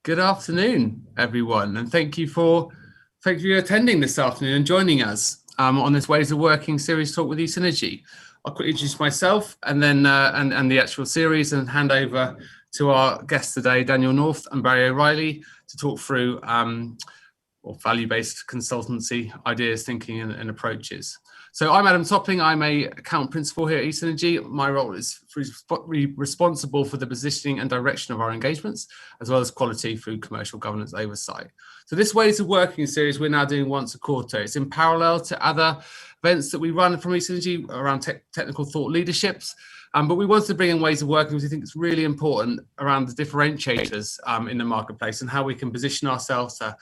Good afternoon, everyone, and thank you for attending this afternoon and joining us on this Ways of Working series talk with eSynergy. I'll quickly introduce myself and then and the actual series and hand over to our guests today, Daniel North and Barry O'Reilly, to talk through value-based consultancy ideas, thinking and approaches. So I'm Adam Topping. I'm a account principal here at eSynergy. My role is responsible for the positioning and direction of our engagements, as well as quality through commercial governance oversight. So this Ways of Working series we're now doing once a quarter. It's in parallel to other events that we run from eSynergy around technical thought leaderships. But we wanted to bring in Ways of Working because we think it's really important around the differentiators in the marketplace and how we can position ourselves to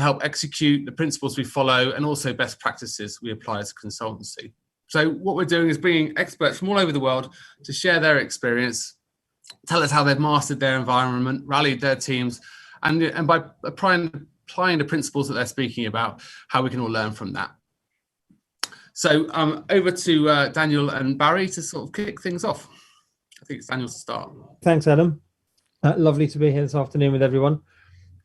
help execute the principles we follow and also best practices we apply as a consultancy. So what we're doing is bringing experts from all over the world to share their experience, tell us how they've mastered their environment, rallied their teams, and by applying the principles that they're speaking about, how we can all learn from that. So over to Daniel and Barry to sort of kick things off. I think it's Daniel to start. Thanks, Adam. Lovely to be here this afternoon with everyone.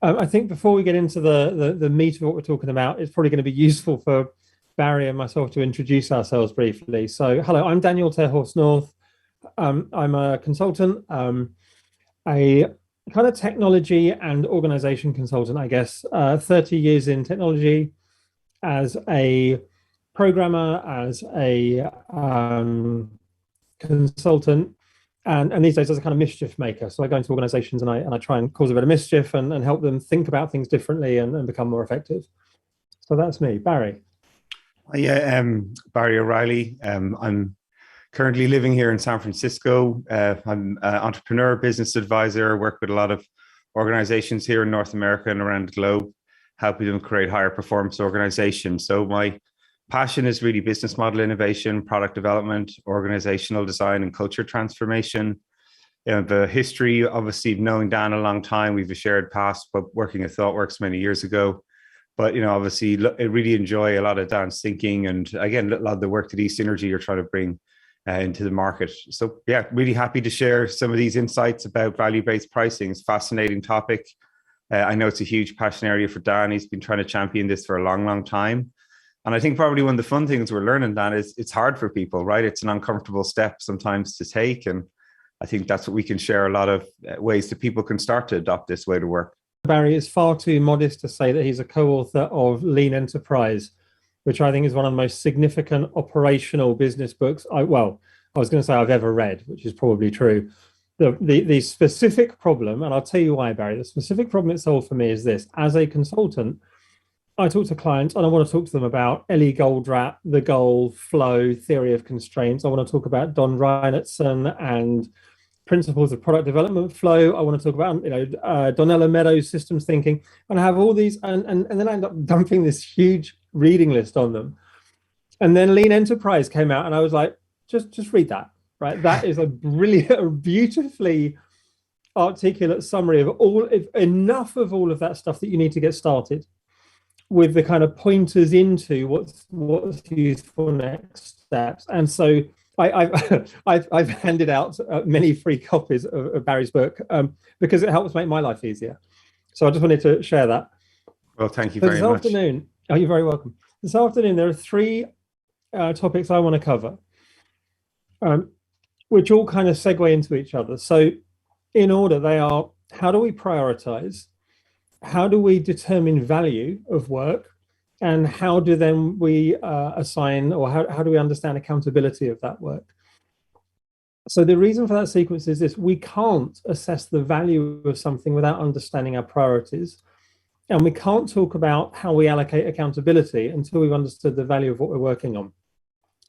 I think before we get into the meat of what we're talking about, it's probably going to be useful for Barry and myself to introduce ourselves briefly. So, hello, I'm Daniel Terhorst-North. I'm a consultant, a kind of technology and organization consultant, I guess. 30 years in technology as a programmer, as a consultant. And these days as a kind of mischief maker. So I go into organizations and I try and cause a bit of mischief and help them think about things differently and become more effective. So that's me. Barry. Yeah, Barry O'Reilly. I'm currently living here in San Francisco. I'm an entrepreneur, business advisor, work with a lot of organizations here in North America and around the globe, helping them create higher performance organizations. So my passion is really business model innovation, product development, organizational design, and culture transformation. The history, obviously, of knowing Dan a long time, we've a shared past, but working at ThoughtWorks many years ago. But, obviously, I really enjoy a lot of Dan's thinking. And again, a lot of the work that eSynergy are trying to bring into the market. So, yeah, really happy to share some of these insights about value-based pricing. It's a fascinating topic. I know it's a huge passion area for Dan. He's been trying to champion this for a long, long time. And I think probably one of the fun things we're learning, Dan, is it's hard for people, right? It's an uncomfortable step sometimes to take. And I think that's what we can share, a lot of ways that people can start to adopt this way to work. Barry is far too modest to say that he's a co-author of Lean Enterprise, which I think is one of the most significant operational business books. I was going to say I've ever read, which is probably true. The specific problem, and I'll tell you why, Barry, the specific problem it solved for me is this. As a consultant, I talk to clients and I want to talk to them about Ellie Goldratt, the goal, flow, theory of constraints. I want to talk about Don Reinertson and principles of product development flow. I want to talk about, Donella Meadows systems thinking, and I have all these, and then I end up dumping this huge reading list on them. And then Lean Enterprise came out and I was like, just read that, right? That is a brilliant, beautifully articulate summary of enough of all of that stuff that you need to get started, with the kind of pointers into what's useful next steps. And so I've handed out many free copies of Barry's book because it helps make my life easier. So I just wanted to share that. Well, thank you very much. This afternoon, you're very welcome. This afternoon, there are three topics I want to cover, which all kind of segue into each other. So in order, they are: how do we prioritize? How do we determine value of work, and how do then we assign, or how do we understand accountability of that work? So the reason for that sequence is this: we can't assess the value of something without understanding our priorities, and we can't talk about how we allocate accountability until we've understood the value of what we're working on.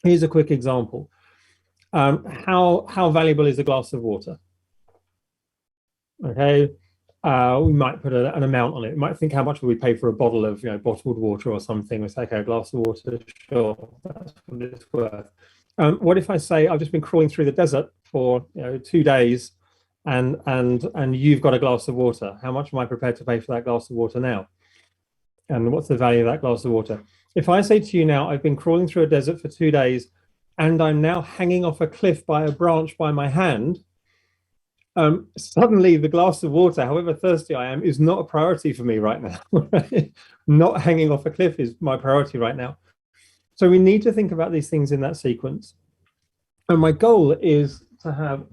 Here's a quick example. How valuable is a glass of water? Okay. We might put an amount on it. We might think, how much would we pay for a bottle of bottled water or something? We say, okay, a glass of water, sure, that's what it's worth. What if I say I've just been crawling through the desert for 2 days, and you've got a glass of water? How much am I prepared to pay for that glass of water now? And what's the value of that glass of water? If I say to you now, I've been crawling through a desert for 2 days, and I'm now hanging off a cliff by a branch by my hand, Suddenly the glass of water, however thirsty I am, is not a priority for me right now. Not hanging off a cliff is my priority right now. So we need to think about these things in that sequence. And my goal is to have,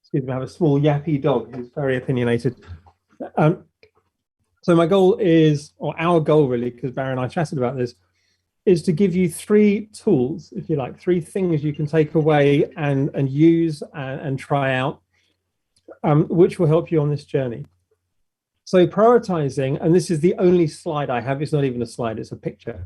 excuse me, I have a small yappy dog who's very opinionated. So my goal is, or our goal really, because Barry and I chatted about this, is to give you 3 tools, if you like, 3 things you can take away and use and try out, which will help you on this journey. So prioritizing, and this is the only slide I have, it's not even a slide, it's a picture.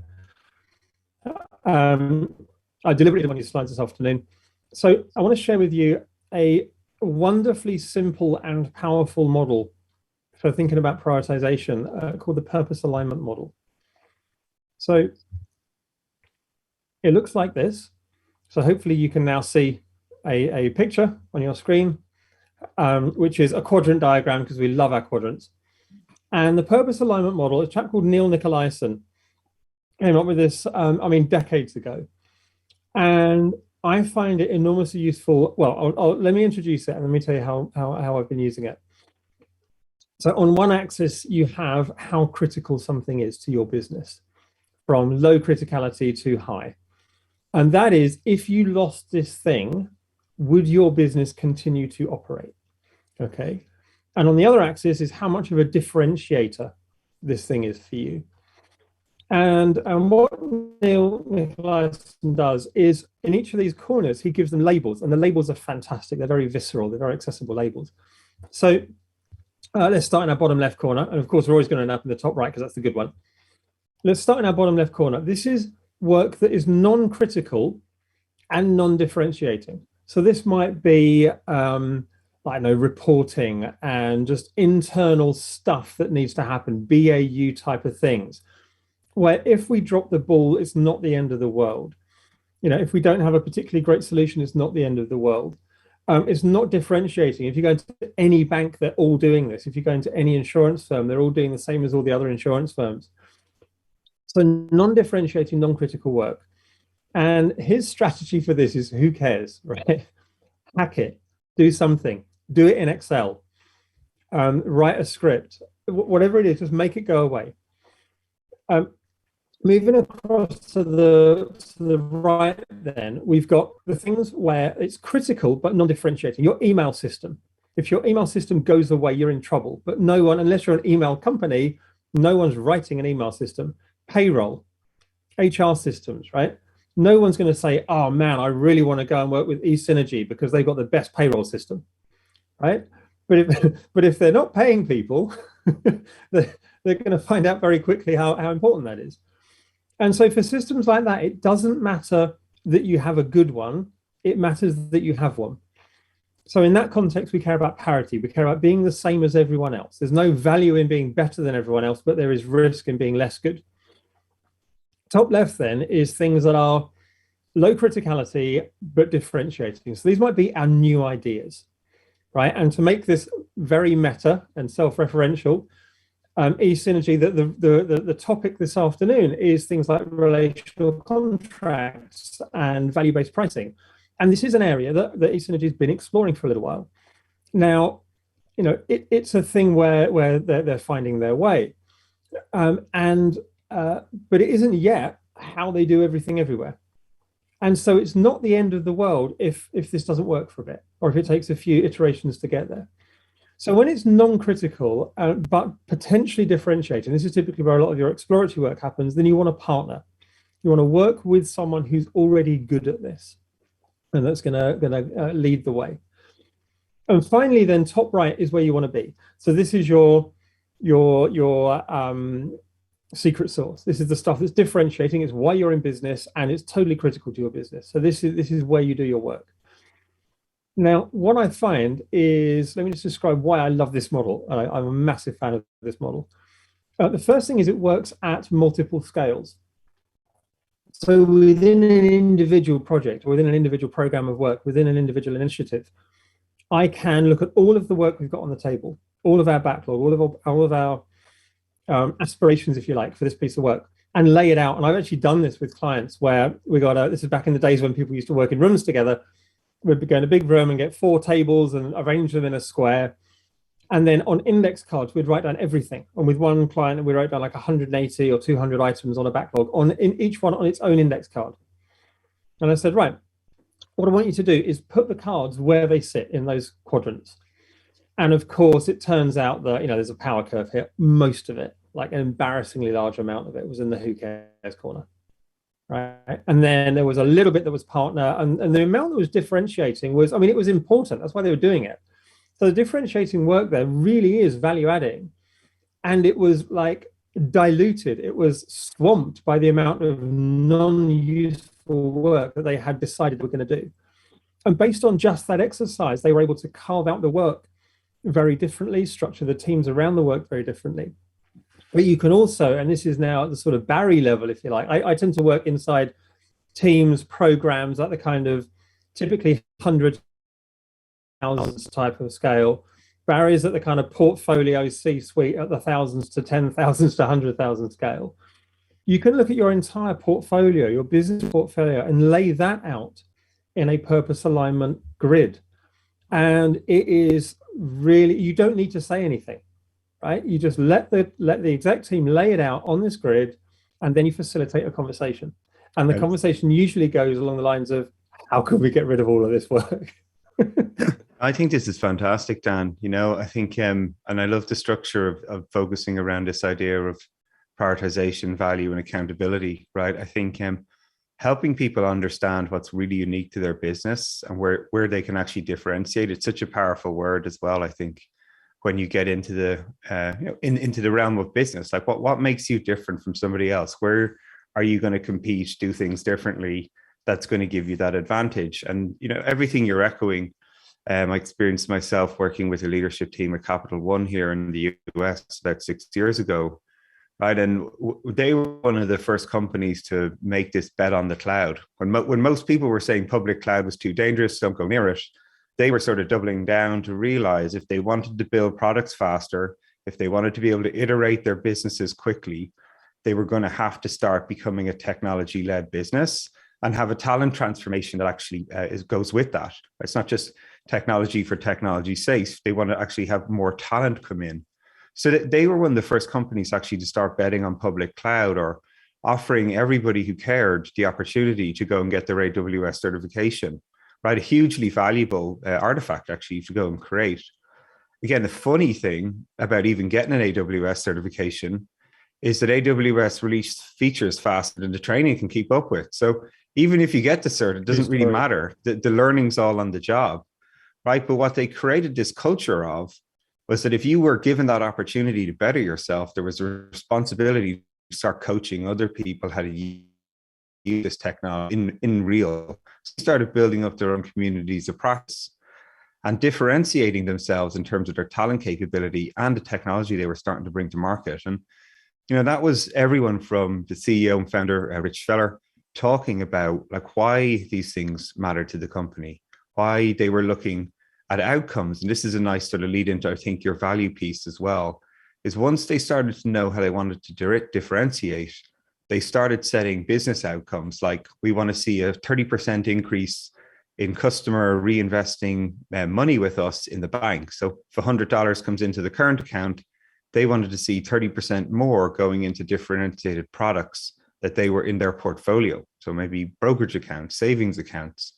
I deliberately didn't want to use slides this afternoon. So I want to share with you a wonderfully simple and powerful model for thinking about prioritization called the purpose alignment model. So it looks like this. So hopefully you can now see a picture on your screen, which is a quadrant diagram, because we love our quadrants. And the purpose alignment model, a chap called Neil Nicolaisen came up with this, decades ago. And I find it enormously useful. Well, let me introduce it and let me tell you how I've been using it. So on one axis, you have how critical something is to your business, from low criticality to high. And that is, if you lost this thing, would your business continue to operate? Okay. And on the other axis is how much of a differentiator this thing is for you. And what Neil Nicolaisen does is, in each of these corners, he gives them labels, and the labels are fantastic. They're very visceral. They're very accessible labels. So let's start in our bottom left corner. And of course, we're always going to end up in the top right because that's the good one. Let's start in our bottom left corner. This is work that is non-critical and non-differentiating. So this might be, reporting and just internal stuff that needs to happen, BAU type of things, where if we drop the ball, it's not the end of the world. You know, if we don't have a particularly great solution, it's not the end of the world. It's not differentiating. If you go into any bank, they're all doing this. If you go into any insurance firm, they're all doing the same as all the other insurance firms. So non-differentiating, non-critical work. And his strategy for this is, who cares, right? Hack it, do something, do it in Excel, write a script, whatever it is, just make it go away. Moving across to the right, then we've got the things where it's critical but non-differentiating. Your email system. If your email system goes away, you're in trouble. But no one, unless you're an email company, no one's writing an email system. Payroll, HR systems, right? No one's going to say, "Oh man, I really want to go and work with eSynergy because they've got the best payroll system," right? But if they're not paying people, they're going to find out very quickly how important that is. And so for systems like that, it doesn't matter that you have a good one, it matters that you have one. So in that context, we care about parity. We care about being the same as everyone else. There's no value in being better than everyone else, but there is risk in being less good. Top left then is things that are low criticality, but differentiating. So these might be our new ideas, right? And to make this very meta and self-referential, eSynergy, the topic this afternoon is things like relational contracts and value-based pricing. And this is an area that eSynergy has been exploring for a little while. Now, you know, it's a thing where they're finding their way. But it isn't yet how they do everything everywhere. And so it's not the end of the world if this doesn't work for a bit, or if it takes a few iterations to get there. So when it's non-critical, but potentially differentiating, this is typically where a lot of your exploratory work happens, then you want to partner. You want to work with someone who's already good at this, and that's gonna lead the way. And finally, then top right is where you want to be. So this is your secret sauce. This is the stuff that's differentiating. It's why you're in business, and it's totally critical to your business. So this is where you do your work. Now, what I find is, let me just describe why I love this model. I'm a massive fan of this model. The first thing is it works at multiple scales. So within an individual project, or within an individual program of work, within an individual initiative, I can look at all of the work we've got on the table, all of our backlog, all of our aspirations, if you like, for this piece of work, and lay it out. And I've actually done this with clients where this is back in the days when people used to work in rooms together. we'd go in a big room and get 4 tables and arrange them in a square. And then on index cards, we'd write down everything. And with one client, we wrote down like 180 or 200 items on a backlog, in each one on its own index card. And I said, right, what I want you to do is put the cards where they sit in those quadrants. And of course, it turns out that, there's a power curve here. Most of it, like an embarrassingly large amount of it, was in the who cares corner. Right. And then there was a little bit that was partner. And the amount that was differentiating was, it was important. That's why they were doing it. So the differentiating work there really is value adding. And it was like diluted. It was swamped by the amount of non-useful work that they had decided they were going to do. And based on just that exercise, they were able to carve out the work very differently, structure the teams around the work very differently. But you can also, and this is now at the sort of Barry level, if you like, I tend to work inside teams, programs at the kind of typically hundreds, thousands type of scale. Barry's at the kind of portfolio C-suite at the thousands to 10,000s to 100,000 scale. You can look at your entire portfolio, your business portfolio, and lay that out in a purpose alignment grid. And it is really, you don't need to say anything, right? You just let the exec team lay it out on this grid, and then you facilitate a conversation. And the conversation usually goes along the lines of, how can we get rid of all of this work? I think this is fantastic, Dan. I think, and I love the structure of focusing around this idea of prioritization, value, and accountability, right? I think helping people understand what's really unique to their business and where they can actually differentiate. It's such a powerful word as well. I think when you get into the into the realm of business, like what makes you different from somebody else? Where are you going to compete, do things differently? That's going to give you that advantage. And everything you're echoing. I experienced myself working with a leadership team at Capital One here in the US about 6 years ago, right? And they were one of the first companies to make this bet on the cloud. When most people were saying public cloud was too dangerous, don't go near it, they were sort of doubling down to realize if they wanted to build products faster, if they wanted to be able to iterate their businesses quickly, they were going to have to start becoming a technology-led business and have a talent transformation that actually goes with that. It's not just technology for technology's sake. They want to actually have more talent come in. So that they were one of the first companies actually to start betting on public cloud or offering everybody who cared the opportunity to go and get their AWS certification, right? A hugely valuable artifact actually to go and create. Again, the funny thing about even getting an AWS certification is that AWS released features faster than the training can keep up with. So even if you get the cert, it doesn't really matter. The learning's all on the job, right? But what they created this culture of was that if you were given that opportunity to better yourself, there was a responsibility to start coaching other people how to use this technology in real. So they started building up their own communities of practice and differentiating themselves in terms of their talent capability and the technology they were starting to bring to market. And that was everyone from the CEO and founder, Rich Feller, talking about like why these things matter to the company, why they were looking at outcomes. And this is a nice sort of lead into, I think, your value piece as well, is once they started to know how they wanted to differentiate, they started setting business outcomes like we want to see a 30% increase in customer reinvesting money with us in the bank. So if $100 comes into the current account, they wanted to see 30% more going into differentiated products that they were in their portfolio. So maybe brokerage accounts, savings accounts.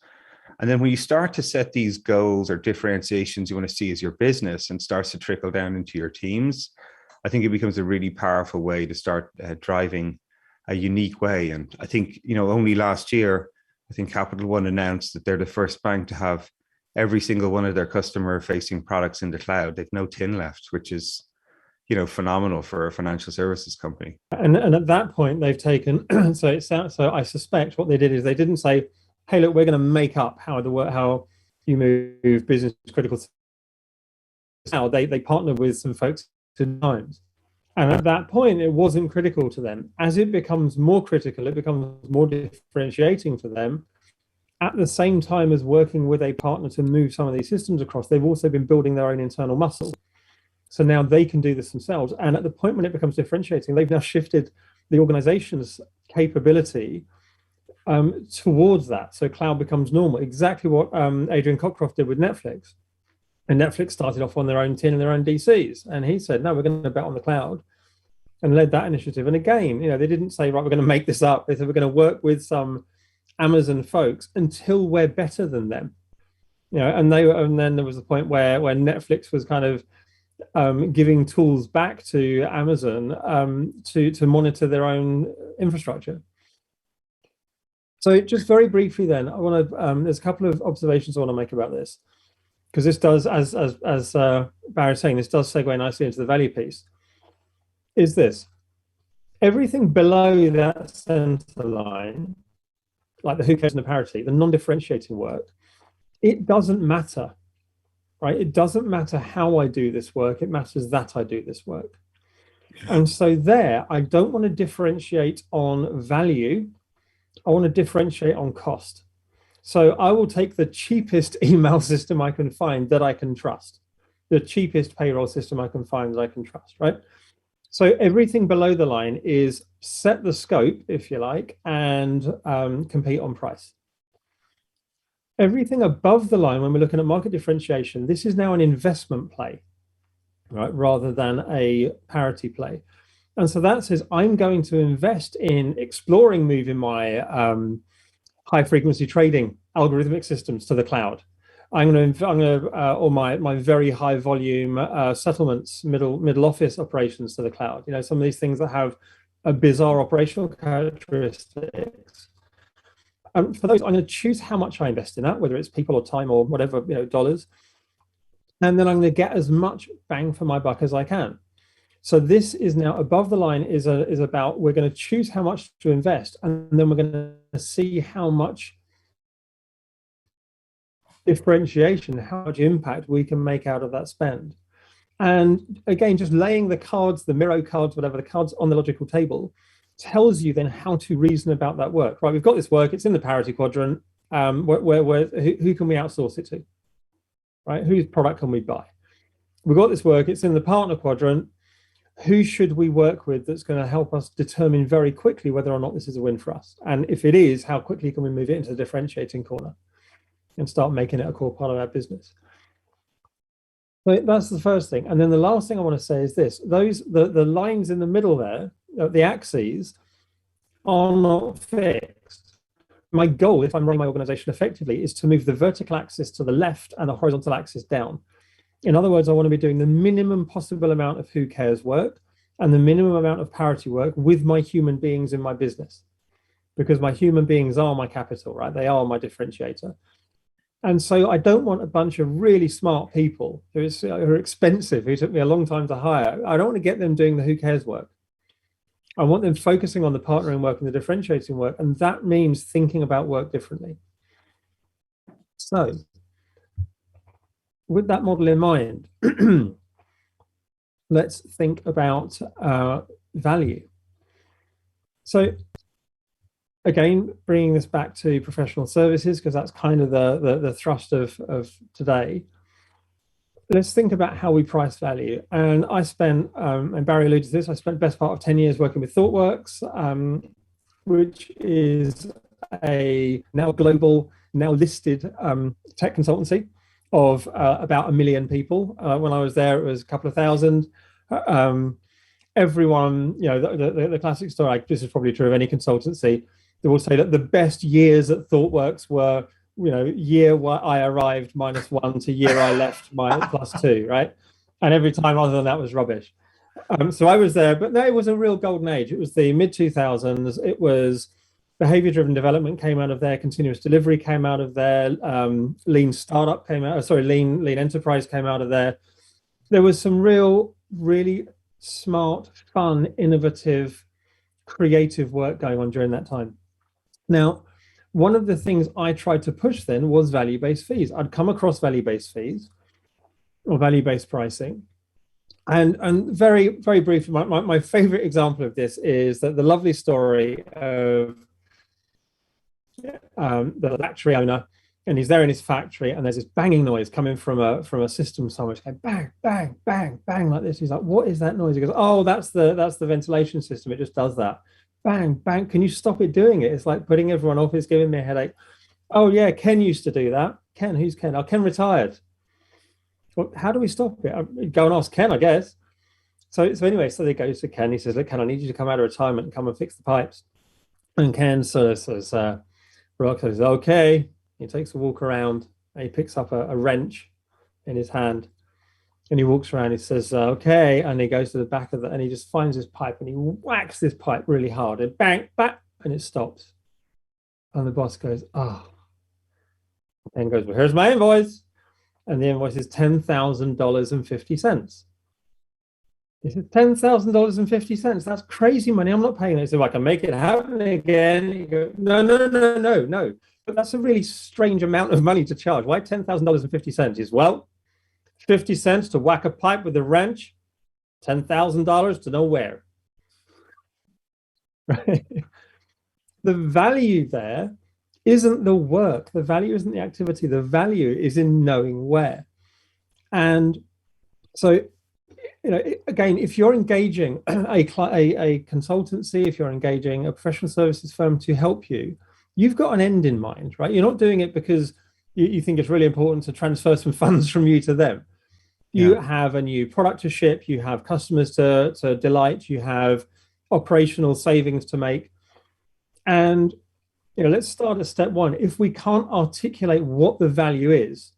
And then when you start to set these goals or differentiations you want to see as your business and starts to trickle down into your teams, I think it becomes a really powerful way to start driving a unique way. And I think, only last year, I think Capital One announced that they're the first bank to have every single one of their customer facing products in the cloud. They've no tin left, which is phenomenal for a financial services company. And at that point, they've taken, so I suspect what they did is they didn't say, hey, look, we're going to make up how you move business critical. Now they partnered with some folks in times. And at that point, it wasn't critical to them. As it becomes more critical, it becomes more differentiating for them. At the same time as working with a partner to move some of these systems across, they've also been building their own internal muscle. So now they can do this themselves. And at the point when it becomes differentiating, they've now shifted the organization's capability towards that. So cloud becomes normal. Exactly what Adrian Cockcroft did with Netflix. And Netflix started off on their own tin and their own DCs. And he said, no, we're going to bet on the cloud, and led that initiative. And again, they didn't say, right, we're going to make this up. They said, we're going to work with some Amazon folks until we're better than them. And then there was the point where Netflix was kind of giving tools back to Amazon to monitor their own infrastructure. So just very briefly then, I want to, there's a couple of observations I want to make about this, because this does, as Barry's saying, this does segue nicely into the value piece, is this. Everything below that center line, like the who cares and the parity, the non-differentiating work, it doesn't matter, right? It doesn't matter how I do this work, it matters that I do this work. And so there, I don't want to differentiate on value, I want to differentiate on cost. So I will take the cheapest email system I can find that I can trust, the cheapest payroll system I can find that I can trust, right? So everything below the line is set the scope, if you like, and compete on price. Everything above the line, when we're looking at market differentiation, this is now an investment play, right, rather than a parity play. And so that says I'm going to invest in exploring moving my high frequency trading algorithmic systems to the cloud. I'm going to or my very high volume settlements, middle office operations to the cloud. Some of these things that have a bizarre operational characteristics. For those, I'm going to choose how much I invest in that, whether it's people or time or whatever, dollars. And then I'm going to get as much bang for my buck as I can. So this is now above the line is about, we're going to choose how much to invest, and then we're going to see how much differentiation, how much impact we can make out of that spend. And again, just laying the cards, the Miro cards, whatever, the cards on the logical table tells you then how to reason about that work, right? We've got this work, it's in the parity quadrant. Who can we outsource it to, right? Whose product can we buy? We've got this work, it's in the partner quadrant. Who should we work with that's going to help us determine very quickly whether or not this is a win for us? And if it is, how quickly can we move it into the differentiating corner and start making it a core part of our business? So that's the first thing. And then the last thing I want to say is this. The lines in the middle there, the axes, are not fixed. My goal, if I'm running my organization effectively, is to move the vertical axis to the left and the horizontal axis down. In other words, I want to be doing the minimum possible amount of who cares work and the minimum amount of parity work with my human beings in my business, because my human beings are my capital, right? They are my differentiator. And so I don't want a bunch of really smart people who are expensive, who took me a long time to hire. I don't want to get them doing the who cares work. I want them focusing on the partnering work and the differentiating work. And that means thinking about work differently. So with that model in mind, let's think about value. So again, bringing this back to professional services, because that's kind of the thrust of today. Let's think about how we price value. And I spent, and Barry alluded to this, I spent the best part of 10 years working with ThoughtWorks, which is a now global, now listed tech consultancy of about 1 million people. When I was there, it was a couple of thousand. Everyone, the classic story, this is probably true of any consultancy, they will say that the best years at ThoughtWorks were, year I arrived -1 to year I left +2, right? And every time other than that was rubbish. So I was there, but no, it was a real golden age. It was the mid-2000s. It was behavior-driven development came out of there, continuous delivery came out of there, lean startup came out, lean enterprise came out of there. There was some really smart, fun, innovative, creative work going on during that time. Now, one of the things I tried to push then was value-based fees. I'd come across value-based fees or value-based pricing. And very, very briefly, my favorite example of this is that the lovely story of the factory owner, and he's there in his factory, and there's this banging noise coming from a system somewhere. It's going bang, bang, bang, bang like this. He's like, "What is that noise?" He goes, "Oh, that's the ventilation system. It just does that." bang, bang. Can you stop it doing it? It's like putting everyone off. It's giving me a headache. Oh yeah, Ken used to do that. Ken, who's Ken? Oh, Ken retired. Well, how do we stop it? I'd go and ask Ken, I guess. So anyway, so they go to Ken. He says, look, Ken, I need you to come out of retirement and come and fix the pipes. And Ken sort of says, Rock says, okay. He takes a walk around and he picks up a wrench in his hand and he walks around. He says, okay. And he goes to the back of it and he just finds this pipe and he whacks this pipe really hard and bang, bang, and it stops. And the boss goes, oh. And goes, well, here's my invoice. And the invoice is $10,000.50. He said, $10,000.50. That's crazy money. I'm not paying it. So I can make it happen again. You go, no. But that's a really strange amount of money to charge. Why $10,000.50? Is, well, 50 cents to whack a pipe with a wrench, $10,000 to nowhere. Right? The value there isn't the work. The value isn't the activity. The value is in knowing where. And so, again, if you're engaging a consultancy, if you're engaging a professional services firm to help you, you've got an end in mind, right? You're not doing it because you think it's really important to transfer some funds from you to them. You have a new product to ship, you have customers to delight, you have operational savings to make. And let's start at step one. If we can't articulate what the value is,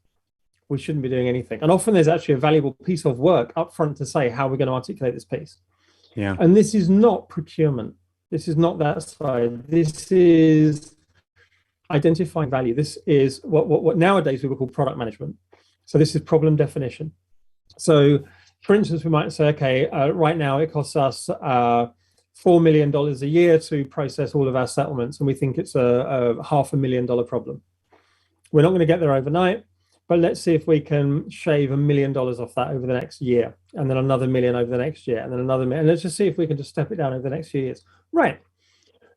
we shouldn't be doing anything. And often there's actually a valuable piece of work up front to say how we're going to articulate this piece. Yeah. And this is not procurement. This is not that side. This is identifying value. This is what nowadays we would call product management. So this is problem definition. So for instance, we might say, okay, right now it costs us $4 million a year to process all of our settlements. And we think it's a $500,000 problem. We're not going to get there overnight, but let's see if we can shave $1 million off that over the next year, and then another million over the next year, and then another million. And let's just see if we can just step it down over the next few years. Right.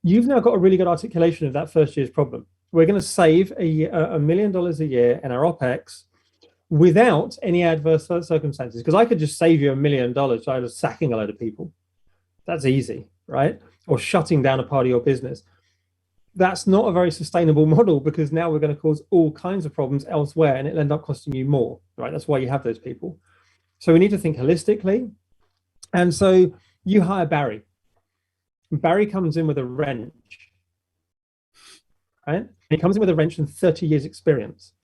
You've now got a really good articulation of that first year's problem. We're going to save $1 million a year in our OPEX without any adverse circumstances. Because I could just save you $1 million by just sacking a load of people. That's easy, right? Or shutting down a part of your business. That's not a very sustainable model, because now we're going to cause all kinds of problems elsewhere and it'll end up costing you more, right? That's why you have those people. So we need to think holistically. And so you hire Barry. Barry comes in with a wrench, right? He comes in with a wrench and 30 years experience,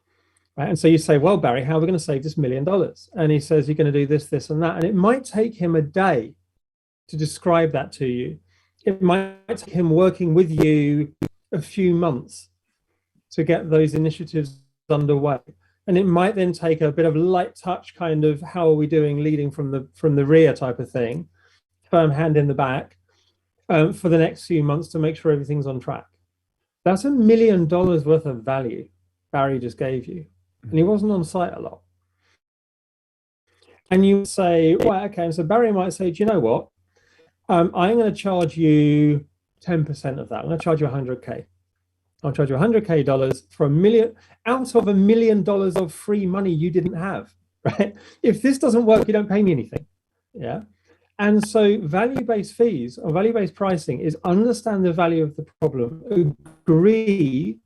right? And so you say, well, Barry, how are we going to save this $1 million? And he says, you're going to do this, this, and that. And it might take him a day to describe that to you. It might take him working with you a few months to get those initiatives underway. And it might then take a bit of light touch kind of, how are we doing, leading from the rear type of thing, firm hand in the back, for the next few months to make sure everything's on track. That's $1 million worth of value Barry just gave you. And he wasn't on site a lot. And you say, well, okay, and so Barry might say, do you know what? I'm going to charge you 10% of that. I'm going to charge you 100K. I'll charge you $100K for $1 million out of $1 million of free money you didn't have, right? If this doesn't work, you don't pay me anything. Yeah. And so value-based fees or value-based pricing is understand the value of the problem, agree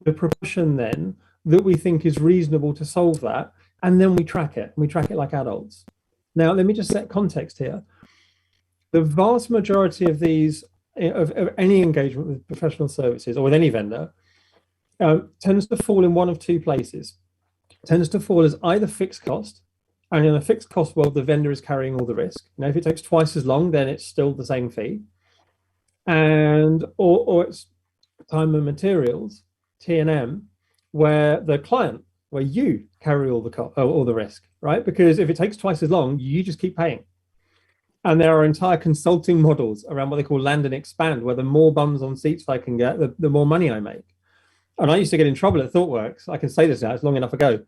the proportion then that we think is reasonable to solve that, and then we track it. We track it like adults. Now, let me just set context here. The vast majority of these, of any engagement with professional services or with any vendor, tends to fall in one of two places. It tends to fall as either fixed cost, and in a fixed cost world, the vendor is carrying all the risk. Now, if it takes twice as long, then it's still the same fee. And or it's time and materials, T&M, where the client, where you carry all the risk, right? Because if it takes twice as long, you just keep paying. And there are entire consulting models around what they call land and expand, where the more bums on seats I can get, the more money I make. And I used to get in trouble at ThoughtWorks. I can say this now, it's long enough ago.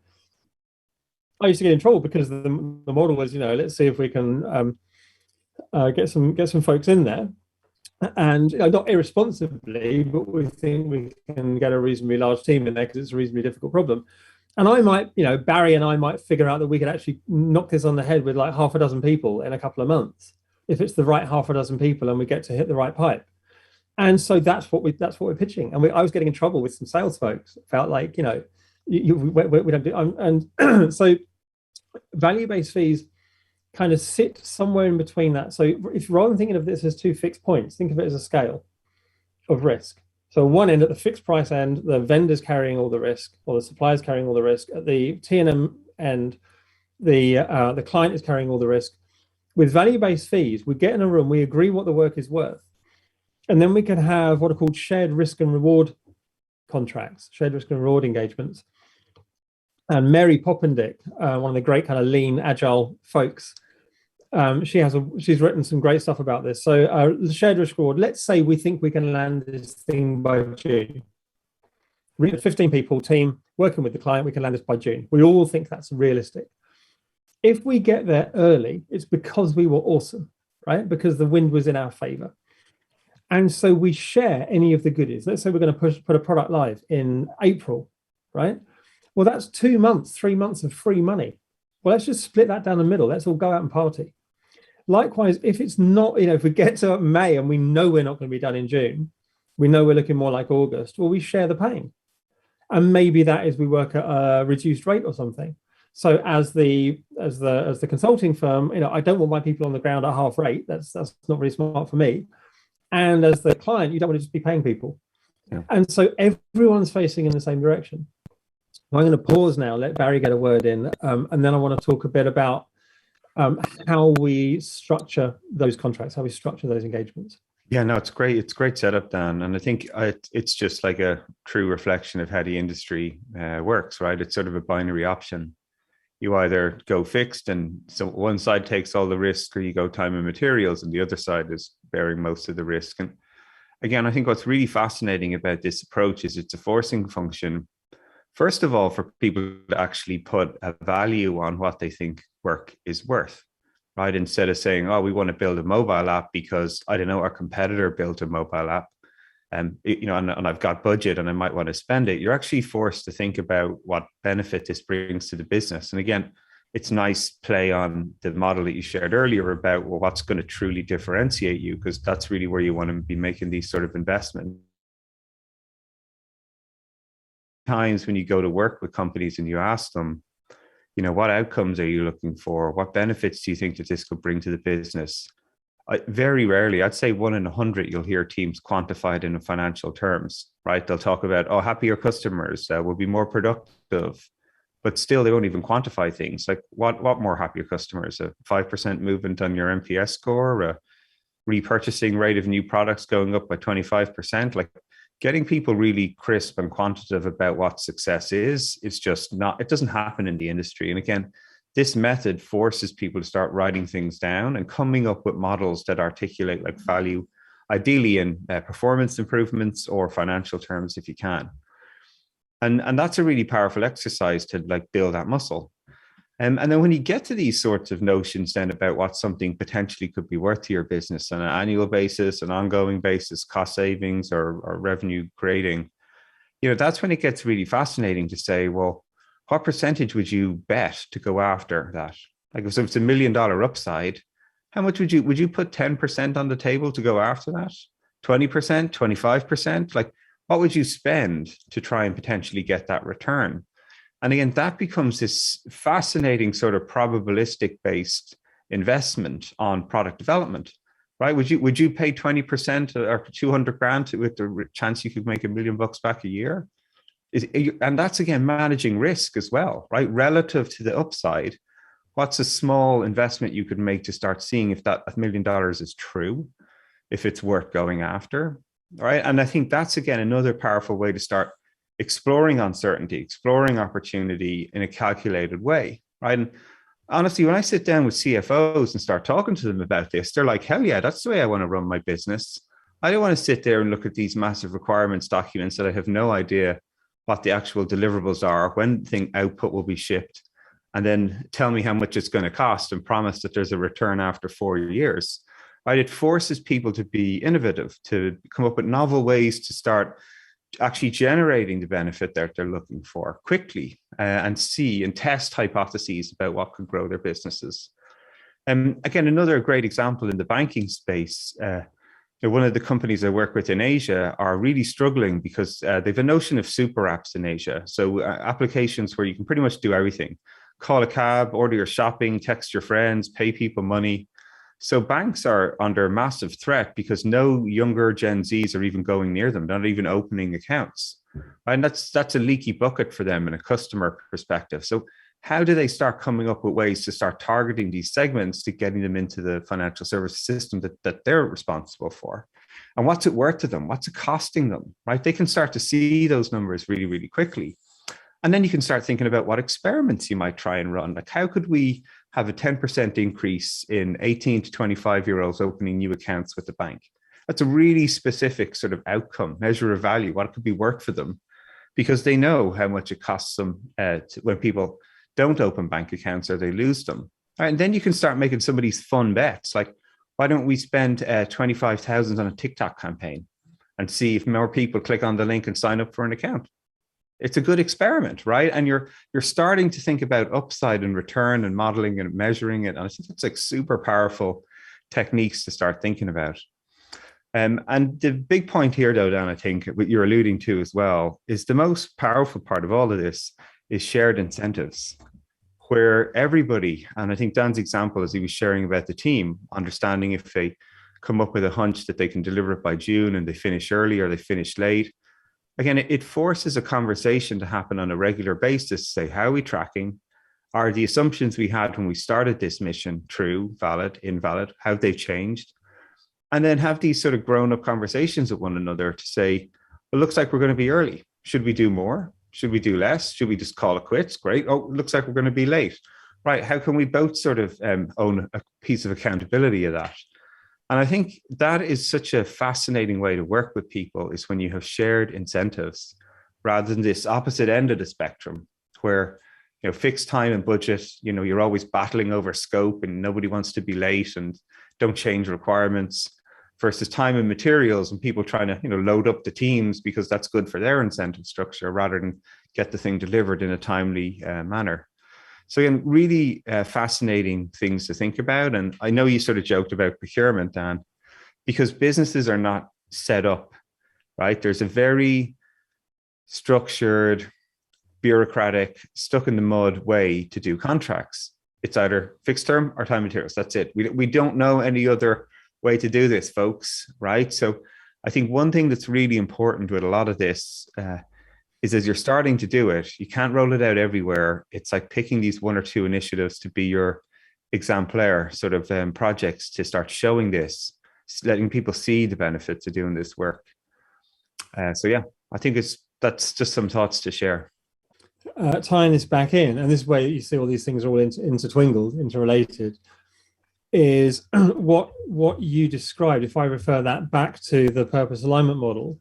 I used to get in trouble because the model was, let's see if we can get some folks in there. And not irresponsibly, but we think we can get a reasonably large team in there because it's a reasonably difficult problem. And I might, Barry and I might figure out that we could actually knock this on the head with like half a dozen people in a couple of months, if it's the right half a dozen people and we get to hit the right pipe. And so that's what we're pitching. And I was getting in trouble with some sales folks. Felt like, we don't do. And so value-based fees kind of sit somewhere in between that. So if rather than thinking of this as two fixed points, think of it as a scale of risk. So one end, at the fixed price end, the vendor's carrying all the risk, or the supplier's carrying all the risk. At the T&M end, the client is carrying all the risk. With value-based fees, we get in a room, we agree what the work is worth, and then we can have what are called shared risk and reward contracts, shared risk and reward engagements. And Mary Poppendick, one of the great kind of lean, agile folks, she's written some great stuff about this. So the shared risk reward, let's say we think we can land this thing by June. 15 people team working with the client, we can land this by June. We all think that's realistic. If we get there early, it's because we were awesome, right? Because the wind was in our favor. And so we share any of the goodies. Let's say we're going to put a product live in April, right? Well, that's 2 months, 3 months of free money. Well, let's just split that down the middle. Let's all go out and party. Likewise, if it's not, if we get to May and we know we're not going to be done in June, we know we're looking more like August, well, we share the pain. And maybe that is we work at a reduced rate or something. So as the consulting firm, I don't want my people on the ground at half rate. That's not really smart for me. And as the client, you don't want to just be paying people. Yeah. And so everyone's facing in the same direction. I'm going to pause now, let Barry get a word in, and then I want to talk a bit about how we structure those contracts, how we structure those engagements. Yeah, no, it's great. It's great setup, Dan. And I think it's just like a true reflection of how the industry works, right? It's sort of a binary option. You either go fixed and so one side takes all the risk, or you go time and materials and the other side is bearing most of the risk. And again, I think what's really fascinating about this approach is it's a forcing function, first of all, for people to actually put a value on what they think work is worth, right? Instead of saying, oh, we want to build a mobile app because, I don't know, our competitor built a mobile app. And I've got budget and I might want to spend it. You're actually forced to think about what benefit this brings to the business. And again, it's nice play on the model that you shared earlier about, well, what's going to truly differentiate you, because that's really where you want to be making these sort of investments. Times when you go to work with companies and you ask them, what outcomes are you looking for? What benefits do you think that this could bring to the business? Very rarely, I'd say 1 in 100, you'll hear teams quantified in financial terms, right? They'll talk about, happier customers will be more productive, but still they won't even quantify things like what more happier customers, a 5% movement on your NPS score, a repurchasing rate of new products going up by 25%. Like getting people really crisp and quantitative about what success is just not, it doesn't happen in the industry. And again, this method forces people to start writing things down and coming up with models that articulate like value, ideally in performance improvements or financial terms if you can. And that's a really powerful exercise to like build that muscle. And then when you get to these sorts of notions then about what something potentially could be worth to your business on an annual basis, an ongoing basis, cost savings or revenue creating, that's when it gets really fascinating to say, well, what percentage would you bet to go after that? Like if it's $1 million upside, how much would you put 10% on the table to go after that? 20%, 25%? Like what would you spend to try and potentially get that return? And again, that becomes this fascinating sort of probabilistic based investment on product development, right? Would you pay 20% or 200 grand with the chance you could make $1 million back a year? And that's again managing risk as well, right? Relative to the upside, what's a small investment you could make to start seeing if that $1 million is true, if it's worth going after, right? And I think that's again another powerful way to start exploring uncertainty, exploring opportunity in a calculated way, right? And honestly, when I sit down with CFOs and start talking to them about this, they're like, hell yeah, that's the way I want to run my business. I don't want to sit there and look at these massive requirements documents that I have no idea what the actual deliverables are, when output will be shipped, and then tell me how much it's going to cost and promise that there's a return after 4 years, right? It forces people to be innovative, to come up with novel ways to start actually generating the benefit that they're looking for quickly and see and test hypotheses about what could grow their businesses. Again, another great example in the banking space, one of the companies I work with in Asia are really struggling because they've a notion of super apps in Asia. So applications where you can pretty much do everything. Call a cab, order your shopping, text your friends, pay people money. So banks are under massive threat because no younger Gen Zs are even going near them, not even opening accounts. And that's a leaky bucket for them in a customer perspective. So how do they start coming up with ways to start targeting these segments to getting them into the financial service system that they're responsible for? And what's it worth to them? What's it costing them, right? They can start to see those numbers really, really quickly. And then you can start thinking about what experiments you might try and run. Like, how could we have a 10% increase in 18 to 25-year-olds opening new accounts with the bank? That's a really specific sort of outcome, measure of value, what it could be worth for them, because they know how much it costs them when people don't open bank accounts or they lose them. And then you can start making some of these fun bets, like, why don't we spend 25,000 on a TikTok campaign and see if more people click on the link and sign up for an account? It's a good experiment, right? And you're starting to think about upside and return and modeling and measuring it. And I think it's like super powerful techniques to start thinking about. And the big point here, though, Dan, I think what you're alluding to as well, is the most powerful part of all of this is shared incentives, where everybody, and I think Dan's example as he was sharing about the team, understanding if they come up with a hunch that they can deliver it by June and they finish early or they finish late. Again, it forces a conversation to happen on a regular basis. Say, how are we tracking? Are the assumptions we had when we started this mission true, valid, invalid? How have they changed? And then have these sort of grown-up conversations with one another to say, well, looks like we're going to be early. Should we do more? Should we do less? Should we just call it quits? Great. Oh, looks like we're going to be late. Right. How can we both sort of own a piece of accountability of that? And I think that is such a fascinating way to work with people, is when you have shared incentives rather than this opposite end of the spectrum where, fixed time and budget, you're always battling over scope and nobody wants to be late and don't change requirements, versus time and materials and people trying to, load up the teams because that's good for their incentive structure rather than get the thing delivered in a timely manner. So again, really fascinating things to think about. And I know you sort of joked about procurement, Dan, because businesses are not set up, right? There's a very structured, bureaucratic, stuck in the mud way to do contracts. It's either fixed term or time materials. That's it. We don't know any other way to do this, folks, right? So I think one thing that's really important with a lot of this is as you're starting to do it, you can't roll it out everywhere. It's like picking these one or two initiatives to be your exemplar sort of projects to start showing this, letting people see the benefits of doing this work. So yeah, I think that's just some thoughts to share. Tying this back in, and this way you see all these things are all interrelated, is what you described, if I refer that back to the purpose alignment model,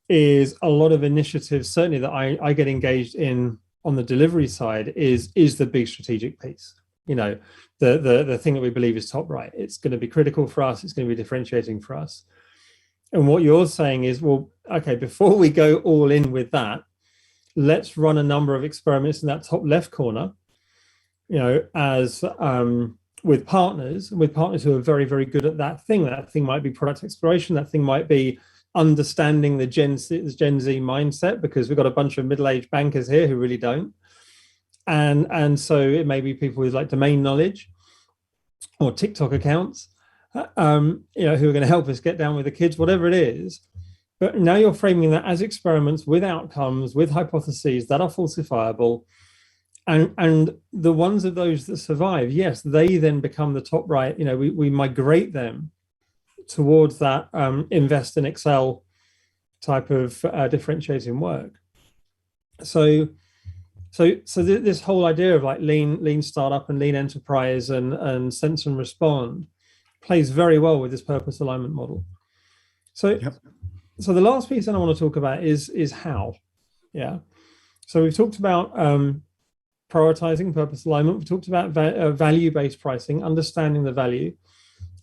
is a lot of initiatives, certainly that I get engaged in on the delivery side, is the big strategic piece. The thing that we believe is top right. It's going to be critical for us. It's going to be differentiating for us. And what you're saying is, well, okay, before we go all in with that, let's run a number of experiments in that top left corner, as with partners who are very, very good at that thing. That thing might be product exploration. That thing might be understanding the Gen Z mindset, because we've got a bunch of middle-aged bankers here who really don't. And so it may be people with like domain knowledge or TikTok accounts, who are going to help us get down with the kids, whatever it is. But now you're framing that as experiments with outcomes, with hypotheses that are falsifiable. And the ones of those that survive, yes, they then become the top right. We migrate them towards that invest and excel type of differentiating work. So this whole idea of like lean startup and lean enterprise and sense and respond plays very well with this purpose alignment model. So the last piece that I want to talk about is how. Yeah. So we've talked about prioritizing purpose alignment. We've talked about value-based pricing, understanding the value,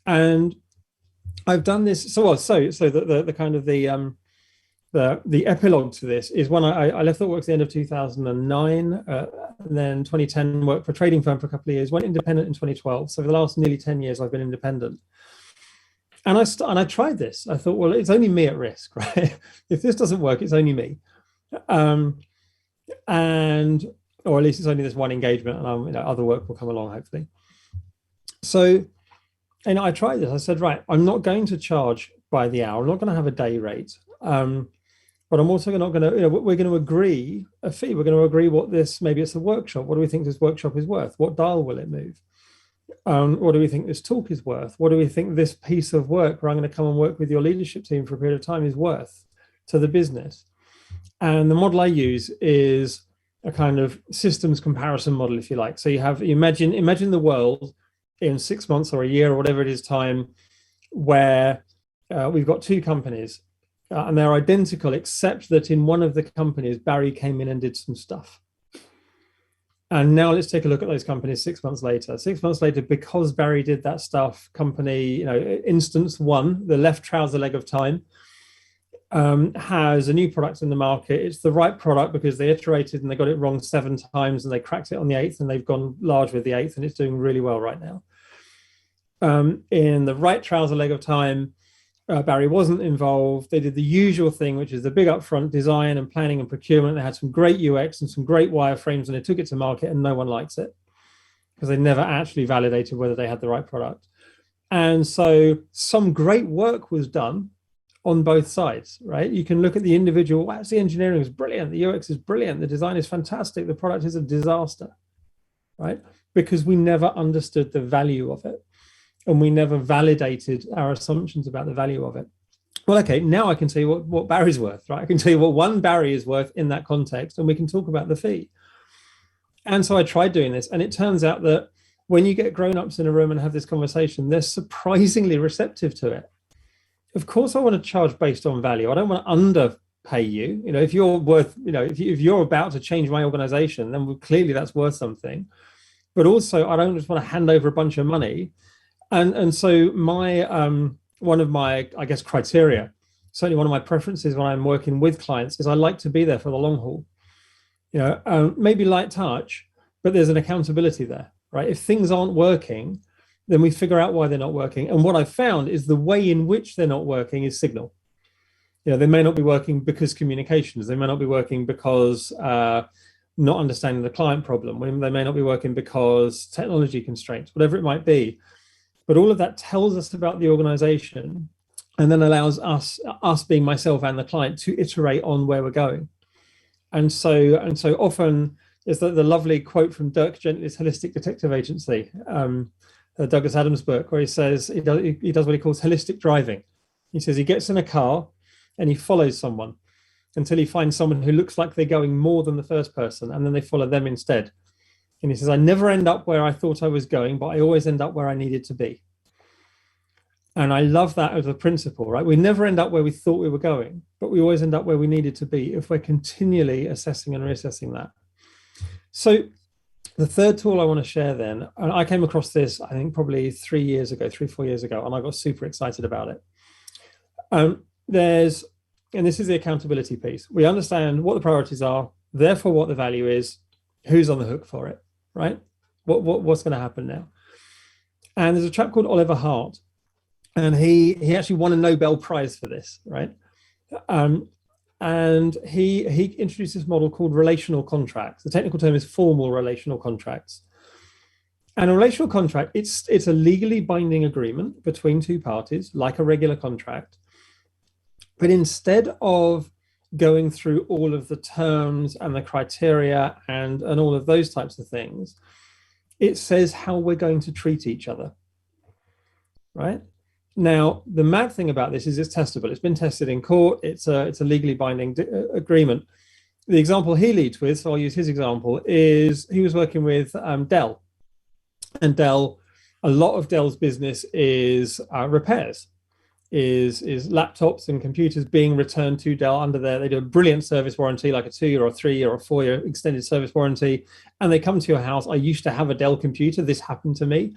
and I've done this. So the kind of the epilogue to this is when I left Thoughtworks at the end of 2009, and then 2010 worked for a trading firm for a couple of years, went independent in 2012. So for the last nearly 10 years, I've been independent. And I tried this. I thought, well, it's only me at risk, right? If this doesn't work, it's only me. And or at least it's only this one engagement, and other work will come along, hopefully. So, and I tried this. I said, right, I'm not going to charge by the hour. I'm not going to have a day rate. But I'm also not going to, we're going to agree a fee. We're going to agree what this, maybe it's a workshop. What do we think this workshop is worth? What dial will it move? What do we think this talk is worth? What do we think this piece of work where I'm going to come and work with your leadership team for a period of time is worth to the business? And the model I use is a kind of systems comparison model, if you like. So you imagine the world in 6 months or a year or whatever it is time, where we've got two companies and they're identical, except that in one of the companies, Barry came in and did some stuff. And now let's take a look at those companies 6 months later. 6 months later, because Barry did that stuff, company, instance one, the left trouser leg of time, has a new product in the market. It's the right product because they iterated and they got it wrong 7 times and they cracked it on the 8th and they've gone large with the 8th and it's doing really well right now. In the right trouser leg of time, Barry wasn't involved. They did the usual thing, which is the big upfront design and planning and procurement. They had some great UX and some great wireframes and they took it to market and no one likes it because they never actually validated whether they had the right product. And so some great work was done on both sides, right? You can look at the individual, wow, the engineering is brilliant, the UX is brilliant, the design is fantastic, the product is a disaster, right? Because we never understood the value of it and we never validated our assumptions about the value of it. Well, okay, now I can tell you what Barry's worth, right? I can tell you what one Barry is worth in that context and we can talk about the fee. And so I tried doing this and it turns out that when you get grown-ups in a room and have this conversation, they're surprisingly receptive to it. Of course, I want to charge based on value. I don't want to underpay you. If you're worth, if you're about to change my organization, then clearly that's worth something. But also, I don't just want to hand over a bunch of money. And so my one of my, I guess, criteria, certainly one of my preferences when I'm working with clients is I like to be there for the long haul. Maybe light touch, but there's an accountability there, right? If things aren't working, then we figure out why they're not working. And what I've found is the way in which they're not working is signal. They may not be working because communications, they may not be working because not understanding the client problem, they may not be working because technology constraints, whatever it might be. But all of that tells us about the organization and then allows us being myself and the client to iterate on where we're going. And so often is the lovely quote from Dirk Gently's Holistic Detective Agency, Douglas Adams' book, where he says he does what he calls holistic driving. He says he gets in a car and he follows someone until he finds someone who looks like they're going more than the first person, and then they follow them instead. And he says, I never end up where I thought I was going, but I always end up where I needed to be. And I love that as a principle, right? We never end up where we thought we were going, but we always end up where we needed to be if we're continually assessing and reassessing that. So the third tool I want to share then, and I came across this, I think probably 4 years ago, and I got super excited about it. And this is the accountability piece. We understand what the priorities are, therefore what the value is, who's on the hook for it, right? What's going to happen now? And there's a chap called Oliver Hart, and he actually won a Nobel Prize for this, right? And he introduced this model called relational contracts. The technical term is formal relational contracts. And a relational contract, it's a legally binding agreement between two parties, like a regular contract. But instead of going through all of the terms and the criteria and all of those types of things, it says how we're going to treat each other, right? Now, the mad thing about this is it's testable. It's been tested in court. It's a legally binding agreement. The example he leads with, so I'll use his example, is he was working with Dell. And Dell, a lot of Dell's business is repairs, is laptops and computers being returned to Dell under they do a brilliant service warranty, like a 2-year or 3-year or 4-year extended service warranty. And they come to your house. I used to have a Dell computer. This happened to me.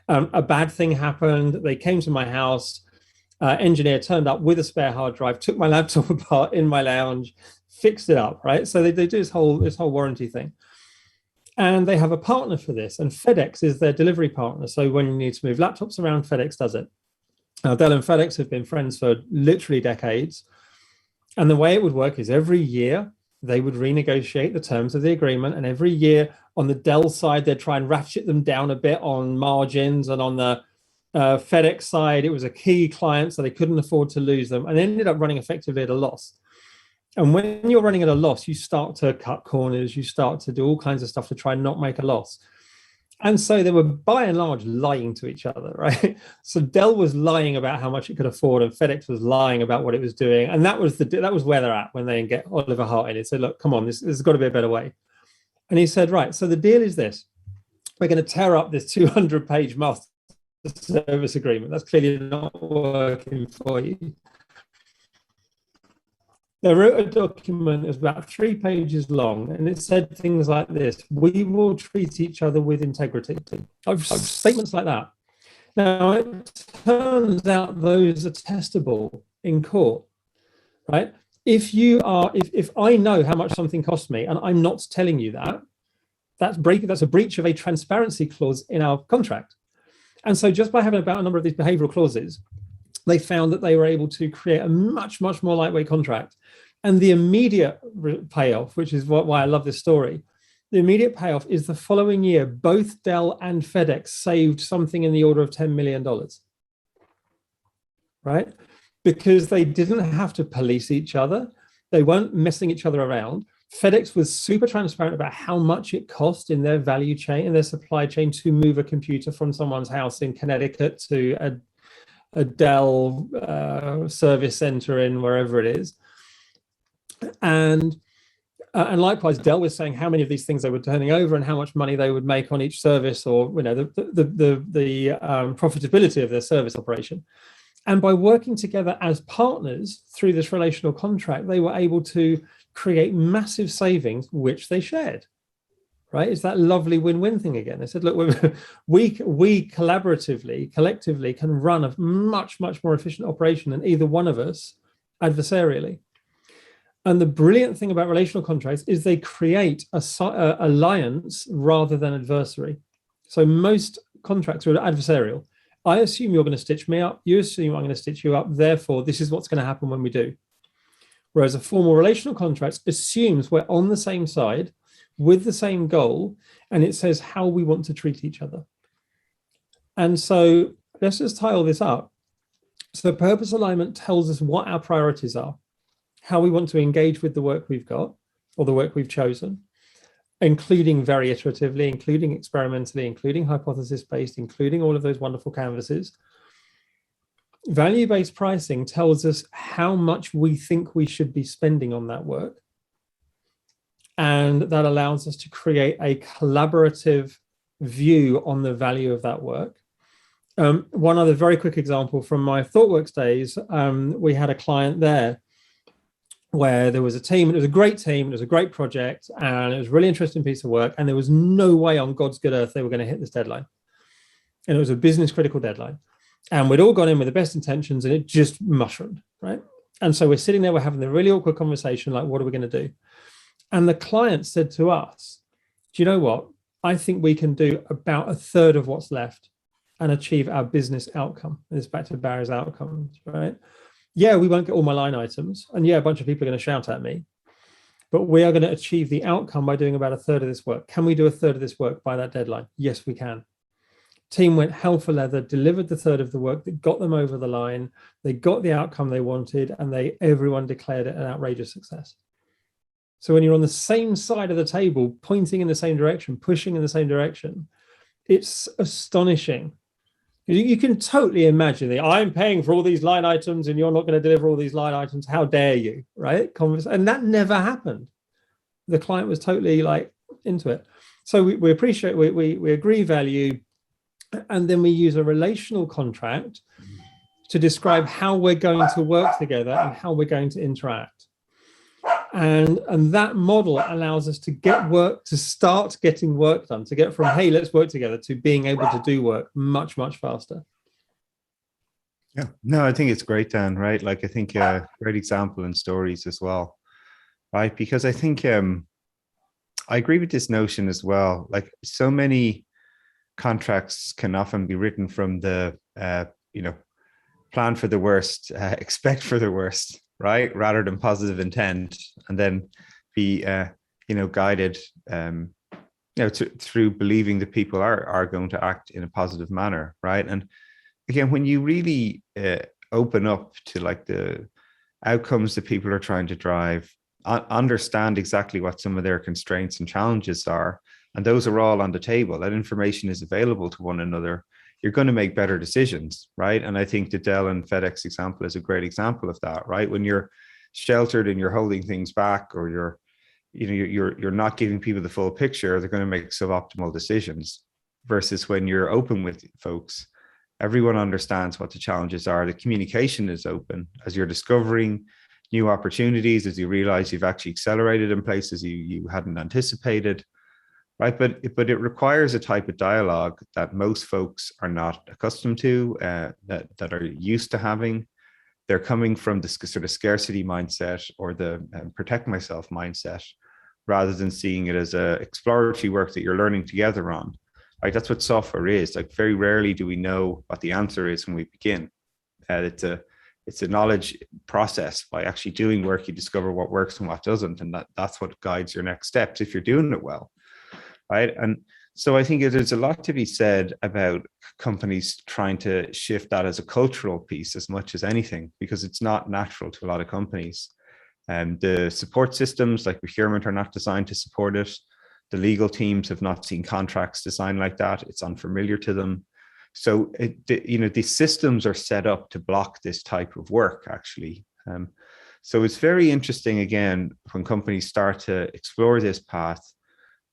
A bad thing happened. They came to my house. Engineer turned up with a spare hard drive, took my laptop apart in my lounge, fixed it up, right? So they do this whole warranty thing. And they have a partner for this, and FedEx is their delivery partner. So when you need to move laptops around, FedEx does it. Now, Dell and FedEx have been friends for literally decades. And the way it would work is every year they would renegotiate the terms of the agreement. And every year on the Dell side, they'd try and ratchet them down a bit on margins. And on the FedEx side, it was a key client, so they couldn't afford to lose them. And they ended up running effectively at a loss. And when you're running at a loss, you start to cut corners, you start to do all kinds of stuff to try and not make a loss. And so they were by and large lying to each other, right? So Dell was lying about how much it could afford, and FedEx was lying about what it was doing. And that was where they're at when they get Oliver Hart in. He said, look, come on, there's got to be a better way. And he said, right, so the deal is this. We're going to tear up this 200-page master service agreement. That's clearly not working for you. They wrote a document that was about 3 pages long, and it said things like this: we will treat each other with integrity. Statements like that. Now, it turns out those are testable in court, right? If I know how much something costs me and I'm not telling you that, that's a breach of a transparency clause in our contract. And so just by having about a number of these behavioral clauses, they found that they were able to create a much, much more lightweight contract. And the immediate payoff, which is why I love this story, the immediate payoff is the following year, both Dell and FedEx saved something in the order of $10 million, right? Because they didn't have to police each other. They weren't messing each other around. FedEx was super transparent about how much it cost in their value chain, in their supply chain, to move a computer from someone's house in Connecticut to a Dell service center in wherever it is. And likewise, Dell was saying how many of these things they were turning over and how much money they would make on each service, or the profitability of their service operation. And by working together as partners through this relational contract, they were able to create massive savings, which they shared. Right? It's that lovely win-win thing again. They said, look, we collaboratively, collectively can run a much, much more efficient operation than either one of us adversarially. And the brilliant thing about relational contracts is they create a alliance rather than adversary. So most contracts are adversarial. I assume you're going to stitch me up. You assume I'm going to stitch you up. Therefore, this is what's going to happen when we do. Whereas a formal relational contract assumes we're on the same side with the same goal, and it says how we want to treat each other. And so let's just tie all this up. So purpose alignment tells us what our priorities are, how we want to engage with the work we've got or the work we've chosen, including very iteratively, including experimentally, including hypothesis-based, including all of those wonderful canvases. Value-based pricing tells us how much we think we should be spending on that work. And that allows us to create a collaborative view on the value of that work. One other very quick example from my ThoughtWorks days, we had a client there where there was a team, it was a great team, it was a great project, and it was a really interesting piece of work, and there was no way on God's good earth they were going to hit this deadline. And it was a business critical deadline. And we'd all gone in with the best intentions, and it just mushroomed, right? And so we're sitting there, we're having the really awkward conversation, like, what are we going to do? And the client said to us, do you know what? I think we can do about a third of what's left and achieve our business outcome. And it's back to Barry's outcomes, right? Yeah, we won't get all my line items. And yeah, a bunch of people are going to shout at me. But we are going to achieve the outcome by doing about a third of this work. Can we do a third of this work by that deadline? Yes, we can. Team went hell for leather, delivered the third of the work that got them over the line. They got the outcome they wanted, and everyone declared it an outrageous success. So when you're on the same side of the table, pointing in the same direction, pushing in the same direction, it's astonishing. You can totally imagine that I'm paying for all these line items and you're not going to deliver all these line items. How dare you, right? And that never happened. The client was totally like into it. So we appreciate, we agree value, and then we use a relational contract to describe how we're going to work together and how we're going to interact. And that model allows us to get work, to start getting work done, to get from, hey, let's work together, to being able to do work much, much faster. Yeah, no, I think it's great, Dan, right? Like, I think great example in stories as well, right? Because I think I agree with this notion as well. Like, so many contracts can often be written from the, plan for the worst, expect for the worst, right? Rather than positive intent, and then be, guided, through believing that people are going to act in a positive manner, right? And again, when you really open up to like the outcomes that people are trying to drive, understand exactly what some of their constraints and challenges are, and those are all on the table, that information is available to one another, you're going to make better decisions, right? And I think the Dell and FedEx example is a great example of that, right? When you're sheltered and you're holding things back, or you're not giving people the full picture, they're going to make suboptimal decisions. Versus when you're open with folks, everyone understands what the challenges are. The communication is open as you're discovering new opportunities, as you realize you've actually accelerated in places you hadn't anticipated. Right, but it requires a type of dialogue that most folks are not accustomed to, that are used to having. They're coming from the sort of scarcity mindset or the protect myself mindset, rather than seeing it as a exploratory work that you're learning together on. Right, that's what software is. Like, very rarely do we know what the answer is when we begin. It's a knowledge process. By actually doing work, you discover what works and what doesn't, and that's what guides your next steps if you're doing it well. Right. And so I think there's a lot to be said about companies trying to shift that as a cultural piece as much as anything, because it's not natural to a lot of companies. And the support systems like procurement are not designed to support it. The legal teams have not seen contracts designed like that. It's unfamiliar to them. So, these systems are set up to block this type of work, actually. So it's very interesting, again, when companies start to explore this path.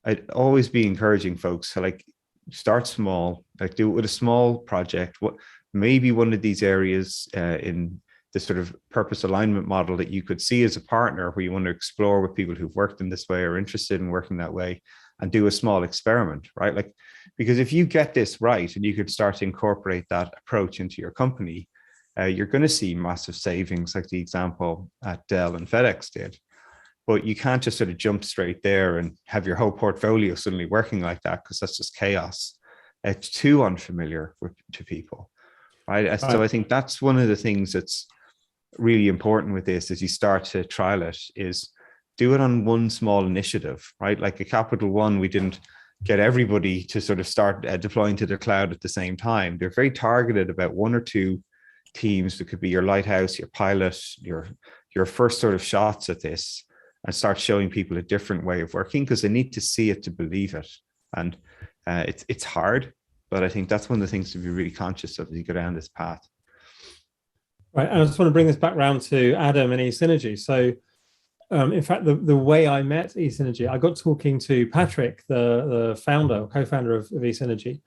I'd always be encouraging folks to start small, do it with a small project. What maybe one of these areas in the sort of purpose alignment model that you could see as a partner, where you want to explore with people who've worked in this way or interested in working that way, and do a small experiment, right? Because if you get this right and you could start to incorporate that approach into your company, you're going to see massive savings, like the example at Dell and FedEx did. But you can't just sort of jump straight there and have your whole portfolio suddenly working like that, because that's just chaos. It's too unfamiliar to people, right? So I think that's one of the things that's really important with this, as you start to trial it, is do it on one small initiative, right? Like a Capital One, we didn't get everybody to sort of start deploying to the cloud at the same time. They're very targeted about one or two teams that could be your lighthouse, your pilot, your first sort of shots at this, and start showing people a different way of working, because they need to see it to believe it. And it's hard, but I think that's one of the things to be really conscious of as you go down this path. Right, and I just want to bring this back round to Adam and eSynergy. So, in fact, the way I met eSynergy, I got talking to Patrick, the founder, co-founder of eSynergy,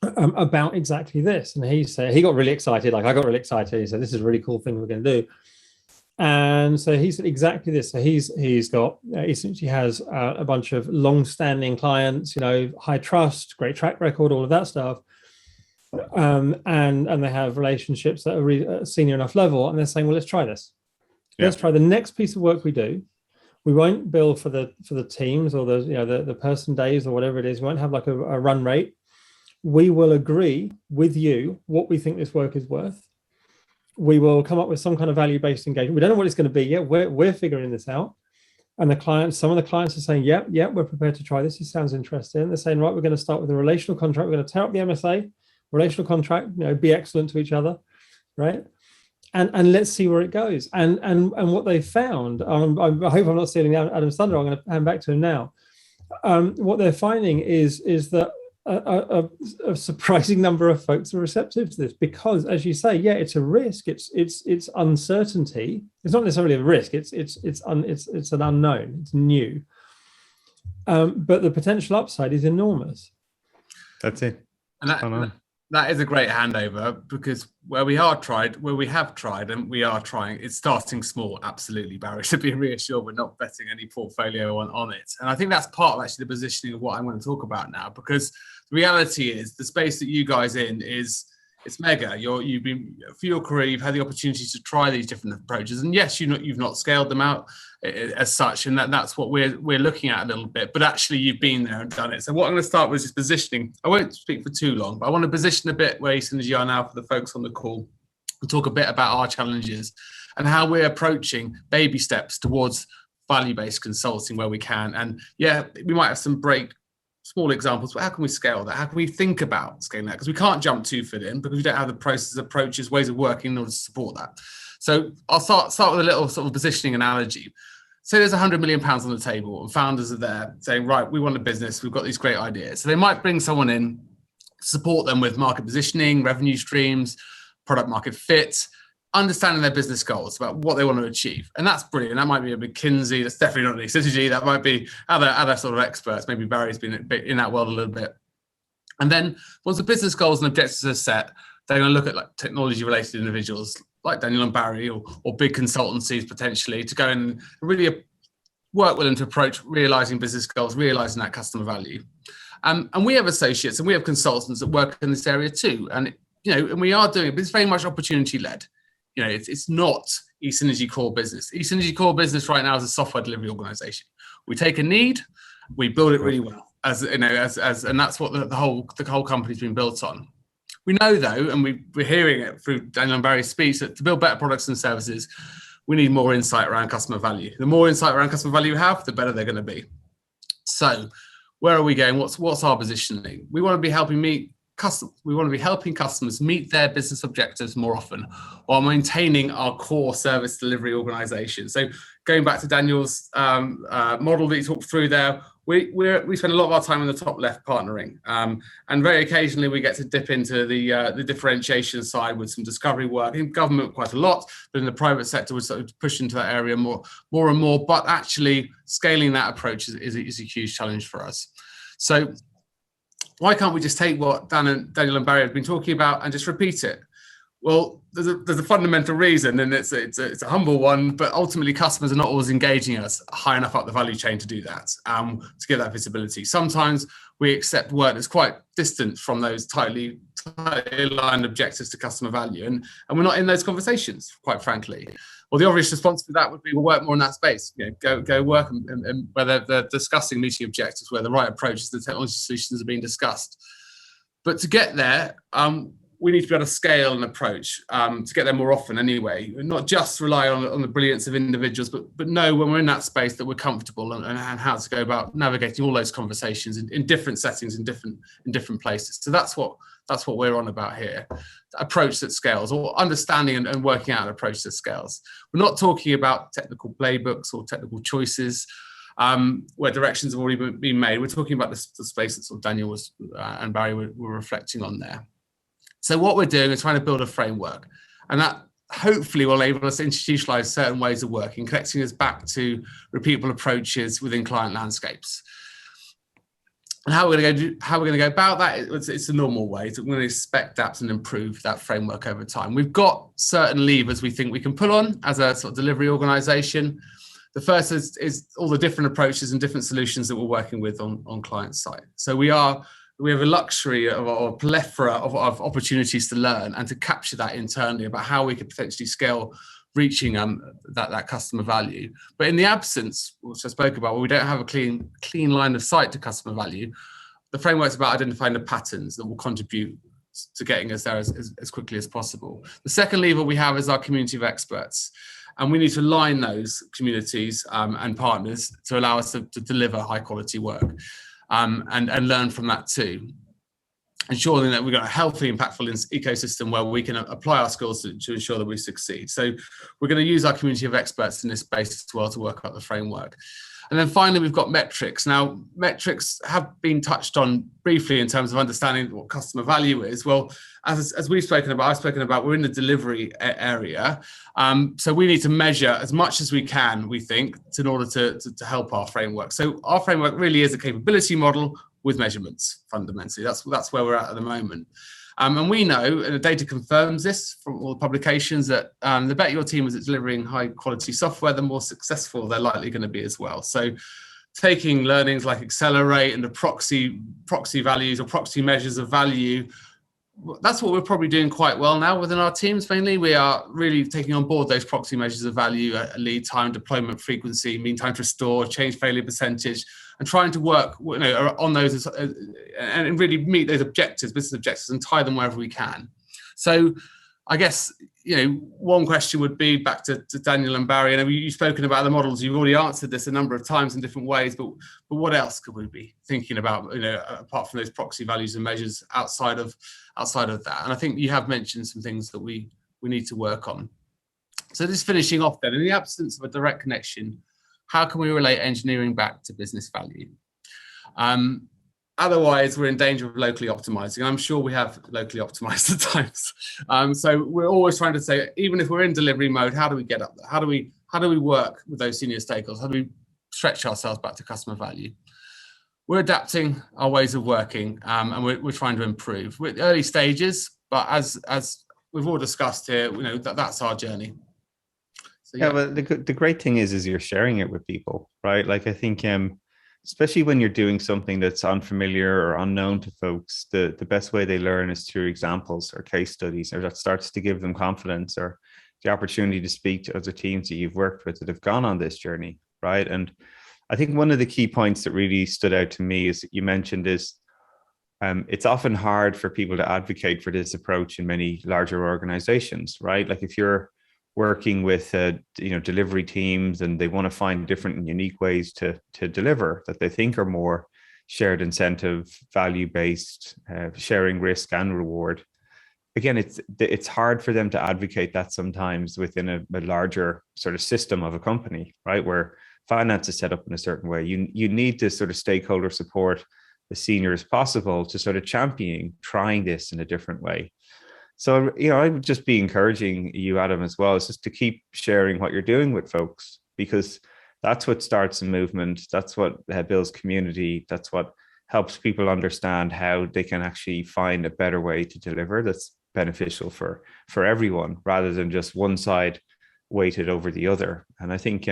about exactly this. And he said, he got really excited, like I got really excited. He said, this is a really cool thing we're going to do. And so he said exactly this. So he's got, essentially has a bunch of long-standing clients, high trust, great track record, all of that stuff. And they have relationships that are at a senior enough level. And they're saying, well, let's try this. Yeah. Let's try the next piece of work we do. We won't bill for the teams or the person days or whatever it is. We won't have like a run rate. We will agree with you what we think this work is worth. We will come up with some kind of value-based engagement. We don't know what it's going to be yet. We're figuring this out. And some of the clients are saying, yeah, we're prepared to try this. This sounds interesting. They're saying, right, we're going to start with a relational contract. We're going to tear up the MSA, relational contract, be excellent to each other, right? And let's see where it goes. And what they found, I hope I'm not stealing Adam's thunder. I'm going to hand back to him now. What they're finding is that a surprising number of folks are receptive to this, because, as you say, yeah, it's a risk. It's uncertainty. It's not necessarily a risk. It's an unknown. It's new, but the potential upside is enormous. That's it. And that is a great handover, because where we have tried and we are trying, it's starting small. Absolutely, Barry, should be reassured we're not betting any portfolio on it. And I think that's part of actually the positioning of what I'm going to talk about now, because the reality is the space that you guys in it's mega. You've been, for your career, you've had the opportunity to try these different approaches, and yes, you've not scaled them out as such, and that's what we're looking at a little bit. But actually, you've been there and done it. So what I'm going to start with is positioning. I won't speak for too long, but I want to position a bit where eSynergy are now for the folks on the call. and talk a bit about our challenges and how we're approaching baby steps towards value-based consulting where we can. And yeah, we might have some small examples, but how can we scale that? How can we think about scaling that? Because we can't jump too far in because we don't have the processes, approaches, ways of working in order to support that. So I'll start with a little sort of positioning analogy. Say there's £100 million on the table and founders are there saying, right, we want a business, we've got these great ideas. So they might bring someone in, support them with market positioning, revenue streams, product market fit, understanding their business goals about what they want to achieve. And that's brilliant. That might be a McKinsey, that's definitely not an Synergy, that might be other sort of experts. Maybe Barry's been in that world a little bit. And then once the business goals and objectives are set, they're going to look at like technology related individuals like Daniel and Barry or big consultancies potentially to go and really work with them to approach realizing business goals, realizing that customer value. And we have associates and we have consultants that work in this area too. And, and we are doing it, but it's very much opportunity led. It's not eSynergy core business. eSynergy core business right now is a software delivery organization. We take a need, we build it really well and that's what the whole company's been built on. We know though, and we're hearing it through Daniel and Barry's speech, that to build better products and services, we need more insight around customer value. The more insight around customer value you have, the better they're going to be. So where are we going? What's our positioning? We want to be helping customers meet their business objectives more often while maintaining our core service delivery organization. So going back to Daniel's model that he talked through there, we spend a lot of our time in the top left partnering, and very occasionally we get to dip into the differentiation side with some discovery work in government quite a lot, but in the private sector we're sort of push into that area more and more. But actually scaling that approach is a huge challenge for us. So why can't we just take what Daniel and Barry have been talking about and just repeat it? Well, there's a fundamental reason, and it's a humble one, but ultimately customers are not always engaging us high enough up the value chain to do that, to get that visibility. Sometimes we accept work that's quite distant from those tightly aligned objectives to customer value, and we're not in those conversations, quite frankly. Well, the obvious response to that would be, we'll work more in that space. Go work and where they're discussing meeting objectives, where the right approaches, the technology solutions are being discussed. But to get there, we need to be able to scale an approach to get there more often anyway, not just rely on the brilliance of individuals, but know when we're in that space that we're comfortable and how to go about navigating all those conversations in different settings, in different places. So that's what we're on about here. Approach that scales, or understanding and working out an approach that scales. We're not talking about technical playbooks or technical choices where directions have already been made. We're talking about the space that sort of Daniel and Barry were reflecting on there. So what we're doing is trying to build a framework, and that hopefully will enable us to institutionalize certain ways of working, connecting us back to repeatable approaches within client landscapes. And how we're going to go about that? It's a normal way. We're going to spec adapt and improve that framework over time. We've got certain levers we think we can pull on as a sort of delivery organization. The first is all the different approaches and different solutions that we're working with on client side. So we have a luxury of a plethora of opportunities to learn and to capture that internally about how we could potentially scale reaching that customer value. But in the absence, which I spoke about, where we don't have a clean line of sight to customer value, the framework's about identifying the patterns that will contribute to getting us there as quickly as possible. The second lever we have is our community of experts. And we need to align those communities and partners to allow us to deliver high quality work. And learn from that too. Ensuring that we've got a healthy, impactful ecosystem where we can apply our skills to ensure that we succeed. So we're going to use our community of experts in this space as well to work out the framework. And then finally, we've got metrics. Now, metrics have been touched on briefly in terms of understanding what customer value is. Well, as I've spoken about, we're in the delivery area. So we need to measure as much as we can, we think, in order to help our framework. So our framework really is a capability model with measurements, fundamentally. That's where we're at the moment. And we know, and the data confirms this from all the publications, that the better your team is at delivering high quality software, the more successful they're likely going to be as well. So taking learnings like Accelerate and the proxy values or proxy measures of value, that's what we're probably doing quite well now within our teams. Mainly, we are really taking on board those proxy measures of value, lead time, deployment frequency, mean time to restore, change failure percentage, and trying to work on those and really meet those objectives, business objectives, and tie them wherever we can. So I guess, one question would be back to Daniel and Barry. And you've spoken about the models. You've already answered this a number of times in different ways, but what else could we be thinking about, apart from those proxy values and measures outside of that? And I think you have mentioned some things that we need to work on. So just finishing off then, in the absence of a direct connection, how can we relate engineering back to business value? Otherwise, we're in danger of locally optimizing. I'm sure we have locally optimized at times. So we're always trying to say, even if we're in delivery mode, how do we get up there? How do we work with those senior stakeholders? How do we stretch ourselves back to customer value? We're adapting our ways of working, and we're trying to improve. We're at early stages, but as we've all discussed here, that's our journey. So, yeah, but the great thing is you're sharing it with people, right? Like, I think, especially when you're doing something that's unfamiliar or unknown to folks, the best way they learn is through examples or case studies, or that starts to give them confidence or the opportunity to speak to other teams that you've worked with that have gone on this journey, right? And I think one of the key points that really stood out to me is that you mentioned is it's often hard for people to advocate for this approach in many larger organizations, right? Like if you're working with delivery teams and they want to find different and unique ways to deliver that they think are more shared incentive, value-based, sharing risk and reward. Again, it's hard for them to advocate that sometimes within a larger sort of system of a company, right? Where finance is set up in a certain way. You need to sort of stakeholder support as senior as possible to sort of championing trying this in a different way. So, I would just be encouraging you, Adam, as well, is just to keep sharing what you're doing with folks, because that's what starts a movement. That's what builds community. That's what helps people understand how they can actually find a better way to deliver that's beneficial for everyone, rather than just one side weighted over the other. And I think,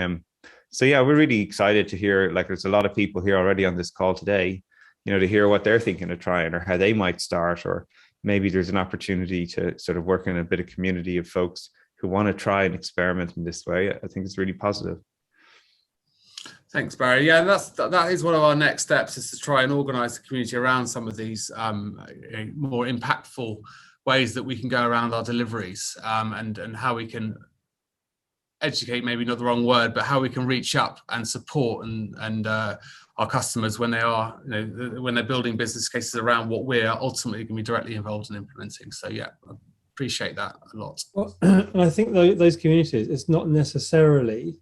so yeah, we're really excited to hear, like there's a lot of people here already on this call today, to hear what they're thinking of trying or how they might start, or maybe there's an opportunity to sort of work in a bit of community of folks who want to try and experiment in this way. I think it's really positive. Thanks, Barry. Yeah, that is one of our next steps, is to try and organise the community around some of these more impactful ways that we can go around our deliveries, and how we can educate, maybe not the wrong word, but how we can reach up and support and our customers when they are, when they're building business cases around what we're ultimately going to be directly involved in implementing. So yeah, I appreciate that a lot. Well, and I think those communities, it's not necessarily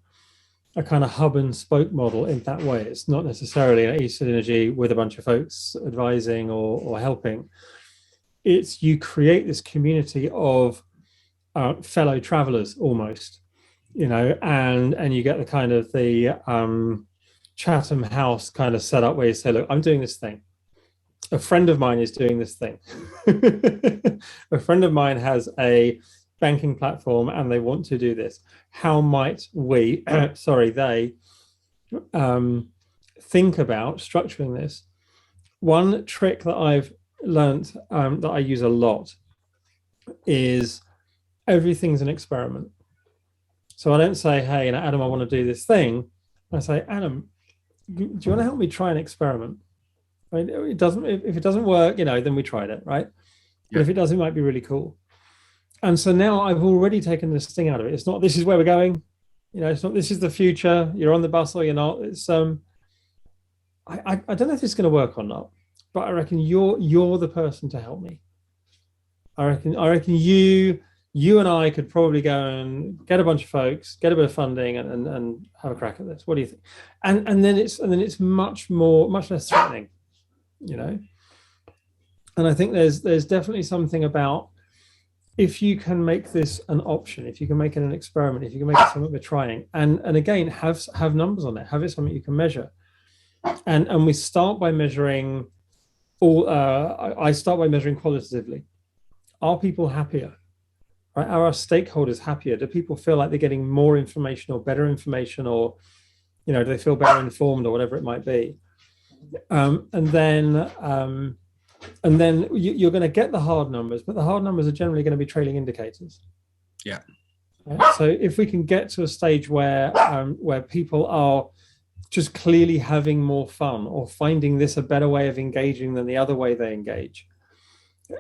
a kind of hub and spoke model in that way. It's not necessarily an e-synergy with a bunch of folks advising or helping. It's you create this community of fellow travelers almost, and you get the kind of the Chatham House kind of setup where you say, look, I'm doing this thing. A friend of mine is doing this thing. A friend of mine has a banking platform and they want to do this. How might we, they think about structuring this? One trick that I've learned that I use a lot is everything's an experiment. So I don't say, hey, Adam, I want to do this thing. I say, Adam, do you want to help me try an experiment? I mean, if it doesn't work, then we tried it, right? Yeah. But if it does, it might be really cool. And so now I've already taken this thing out of it. It's not, this is where we're going. It's not, this is the future. You're on the bus or you're not. It's I don't know if it's going to work or not, but I reckon you're the person to help me. I reckon you and I could probably go and get a bunch of folks, get a bit of funding, and have a crack at this. What do you think? And then it's much less threatening, And I think there's definitely something about, if you can make this an option, if you can make it an experiment, if you can make it something we're trying, and again have numbers on it, have it something you can measure, and we start by measuring I start by measuring qualitatively. Are people happier? Right? Are our stakeholders happier? Do people feel like they're getting more information or better information, or do they feel better informed, or whatever it might be? And then you're going to get the hard numbers, but the hard numbers are generally going to be trailing indicators. Yeah. Right? So if we can get to a stage where people are just clearly having more fun, or finding this a better way of engaging than the other way they engage,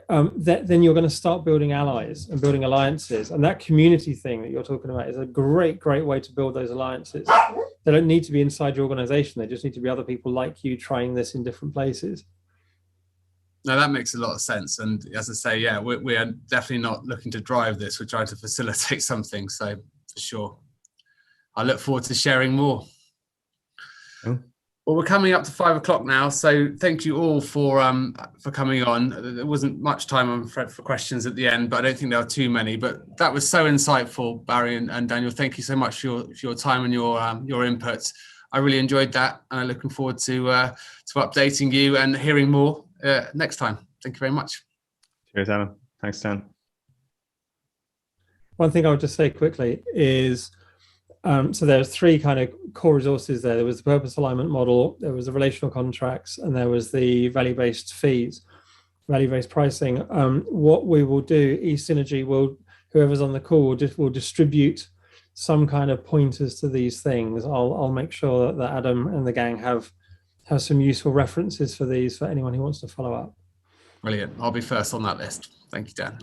then you're going to start building allies and building alliances. And that community thing that you're talking about is a great way to build those alliances. They don't need to be inside your organization. They just need to be other people like you trying this in different places. No, that makes a lot of sense. And as I say, yeah, we are definitely not looking to drive this. We're trying to facilitate something. So for sure, I look forward to sharing more. Oh. Well, we're coming up to 5 o'clock now, so thank you all for coming on. There wasn't much time, I'm afraid, for questions at the end, but I don't think there are too many. But that was so insightful, Barry and Daniel. Thank you so much for your time and your input. I really enjoyed that, and I'm looking forward to updating you and hearing more next time. Thank you very much. Cheers, Alan. Thanks, Dan. One thing I would just say quickly is, so there's 3 kind of core resources there. There was the purpose alignment model, there was the relational contracts, and there was the value-based fees, value-based pricing. What we will do, eSynergy will, whoever's on the call, will distribute some kind of pointers to these things. I'll make sure that Adam and the gang have some useful references for these for anyone who wants to follow up. Brilliant. I'll be first on that list. Thank you, Dan.